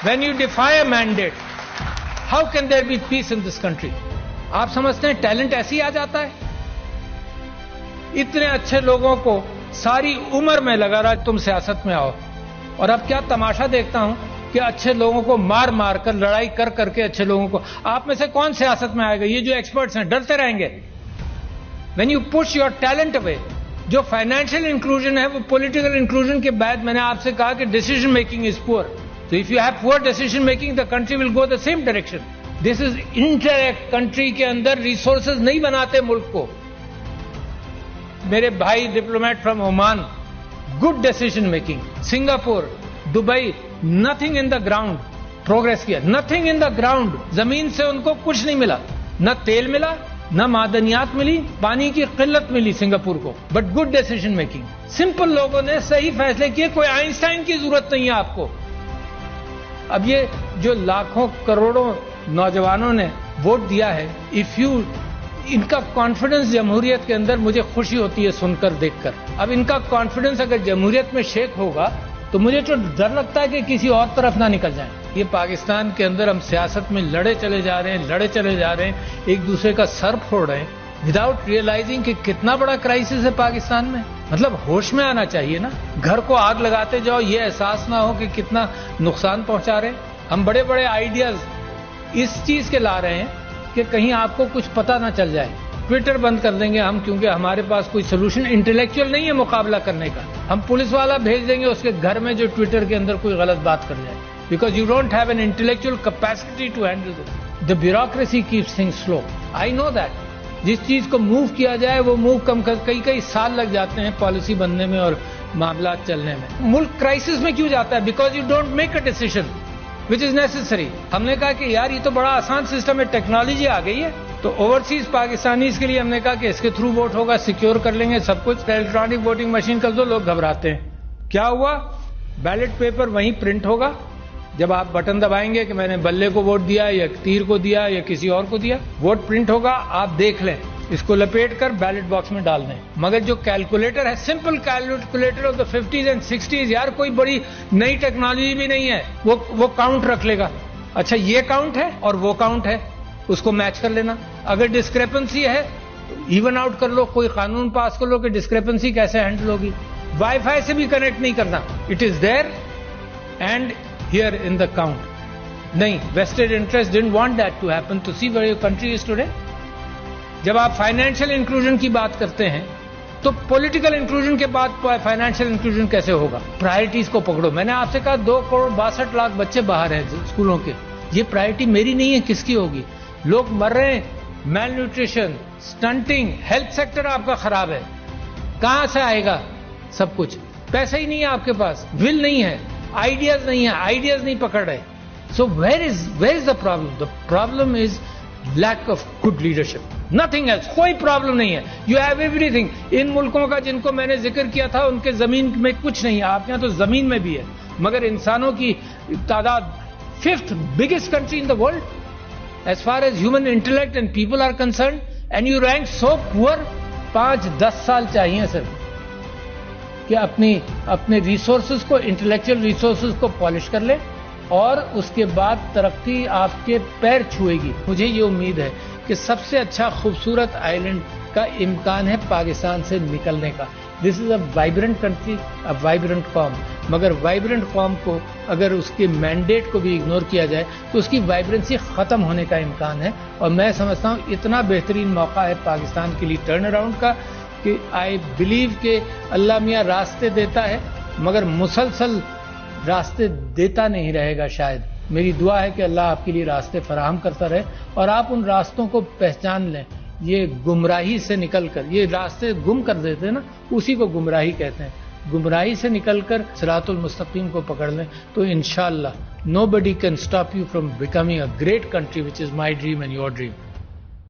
When you defy a mandate, how can there be peace in this country? आप समझते हैं talent ऐसे ही आ जाता है? इतने अच्छे लोगों को सारी उम्र में लगा रहा तुम सियासत में आओ, और अब क्या तमाशा देखता हूं कि अच्छे लोगों को मार मार कर, लड़ाई कर करके अच्छे लोगों को, आप में से कौन सियासत में आएगा? ये जो एक्सपर्ट्स हैं डरते रहेंगे. When you push your talent away, जो फाइनेंशियल इंक्लूजन है वो पॉलिटिकल इंक्लूजन के बाद मैंने आपसे कहा कि decision making is poor. So if you have poor decision making, the country will go the same direction. This is indirect. Country के अंदर रिसोर्सेज नहीं बनाते मुल्क को. मेरे भाई diplomat from Oman, good decision making. Singapore, Dubai, nothing in the ground. Progress किया, nothing in the ground. जमीन से उनको कुछ नहीं मिला, न तेल मिला, न मादनियात मिली, पानी की किल्लत मिली सिंगापुर को, but good decision making. Simple लोगों ने सही फैसले किए. कोई आइंस्टाइन की जरूरत नहीं है आपको. अब ये जो लाखों करोड़ों नौजवानों ने वोट दिया है, इफ यू, इनका कॉन्फिडेंस जमहूरियत के अंदर मुझे खुशी होती है सुनकर, देखकर. अब इनका कॉन्फिडेंस अगर जमहूरियत में शेक होगा तो मुझे तो डर लगता है कि किसी और तरफ ना निकल जाए. ये पाकिस्तान के अंदर हम सियासत में लड़े चले जा रहे हैं, एक दूसरे का सर फोड़ रहे हैं, विदाउट रियलाइजिंग कि कितना बड़ा क्राइसिस है पाकिस्तान में. मतलब होश में आना चाहिए ना. घर को आग लगाते जाओ, ये एहसास ना हो कि कितना नुकसान पहुंचा रहे हैं. हम बड़े बड़े आइडियाज इस चीज के ला रहे हैं कि कहीं आपको कुछ पता ना चल जाए. ट्विटर बंद कर देंगे हम, क्योंकि हमारे पास कोई सोल्यूशन इंटेलेक्चुअल नहीं है मुकाबला करने का. हम पुलिस वाला भेज देंगे उसके घर में जो ट्विटर के अंदर कोई गलत बात कर जाए, because you don't have an intellectual capacity to handle this. The bureaucracy keeps things slow. I know that. जिस चीज को मूव किया जाए वो मूव कम कई साल लग जाते हैं पॉलिसी बनने में और मामला चलने में. मुल्क क्राइसिस में क्यों जाता है? Because you don't make a decision which is necessary. हमने कहा कि यार ये तो बड़ा आसान सिस्टम है, टेक्नोलॉजी आ गई है, तो ओवरसीज पाकिस्तानीज के लिए हमने कहा कि इसके थ्रू वोट होगा, सिक्योर कर लेंगे सब कुछ. इलेक्ट्रॉनिक वोटिंग मशीन कर दो, लोग घबराते हैं. क्या हुआ? बैलेट पेपर वहीं प्रिंट होगा. जब आप बटन दबाएंगे कि मैंने बल्ले को वोट दिया या तीर को दिया या किसी और को दिया, वोट प्रिंट होगा, आप देख लें, इसको लपेट कर बैलेट बॉक्स में डाल दें. मगर जो कैलकुलेटर है, simple calculator of the 50s and 60s, यार कोई बड़ी नई टेक्नोलॉजी भी नहीं है, वो काउंट रख लेगा. अच्छा ये काउंट है और वो काउंट है, उसको मैच कर लेना. अगर डिस्क्रेपेंसी है इवन आउट कर लो, कोई कानून पास कर लो कि डिस्क्रेपेंसी कैसे हैंडल होगी. वाईफाई से भी कनेक्ट नहीं करना, it is there and here in the count. नहीं, vested interest didn't want that to happen. To see where your country is today. जब आप फाइनेंशियल इंक्लूजन की बात करते हैं तो पॉलिटिकल इंक्लूजन के बाद फाइनेंशियल इंक्लूजन कैसे होगा? प्रायोरिटीज को पकड़ो. मैंने आपसे कहा 2,62,00,000 बच्चे बाहर हैं स्कूलों के. ये प्रायोरिटी मेरी नहीं है, किसकी होगी? लोग मर रहे हैं, mail nutrition, stunting, health sector आपका खराब है. कहां से आएगा सब कुछ? पैसा ही नहीं है आपके पास, विल नहीं है, आइडियाज नहीं है, आइडियाज नहीं पकड़ रहे. So where is the problem? The problem is lack of good leadership, nothing else. कोई प्रॉब्लम नहीं है. You have everything. इन मुल्कों का जिनको मैंने जिक्र किया था उनके जमीन में कुछ नहीं है. आपके यहां तो जमीन में भी है, मगर इंसानों की तादाद 5th biggest country in the world as far as human intellect and people are concern, and you rank so poor. 5-10 साल चाहिए सिर्फ कि अपने रिसोर्सेज को, इंटेलेक्चुअल रिसोर्सेज को पॉलिश कर ले, और उसके बाद तरक्की आपके पैर छुएगी. मुझे ये उम्मीद है कि सबसे अच्छा खूबसूरत आइलैंड का इम्कान है पाकिस्तान से निकलने का. This is a vibrant country, a vibrant com. मगर वाइब्रेंट कॉम को अगर उसके मैंडेट को भी इग्नोर किया जाए तो उसकी वाइब्रेंसी खत्म होने का इम्कान है. और मैं समझता हूं इतना बेहतरीन मौका है पाकिस्तान के लिए टर्न अराउंड का कि आई बिलीव कि अल्लाह मियाँ रास्ते देता है, मगर मुसलसल रास्ते देता नहीं रहेगा शायद. मेरी दुआ है कि अल्लाह आपके लिए रास्ते फराहम करता रहे और आप उन रास्तों को पहचान लें. ये गुमराही से निकलकर, ये रास्ते गुम कर देते हैं ना, उसी को गुमराही कहते हैं. गुमराही से निकलकर सिरातुल मुस्तकीम को पकड़ लें तो इंशाअल्लाह nobody can stop you from becoming a great country, which is my dream and your dream.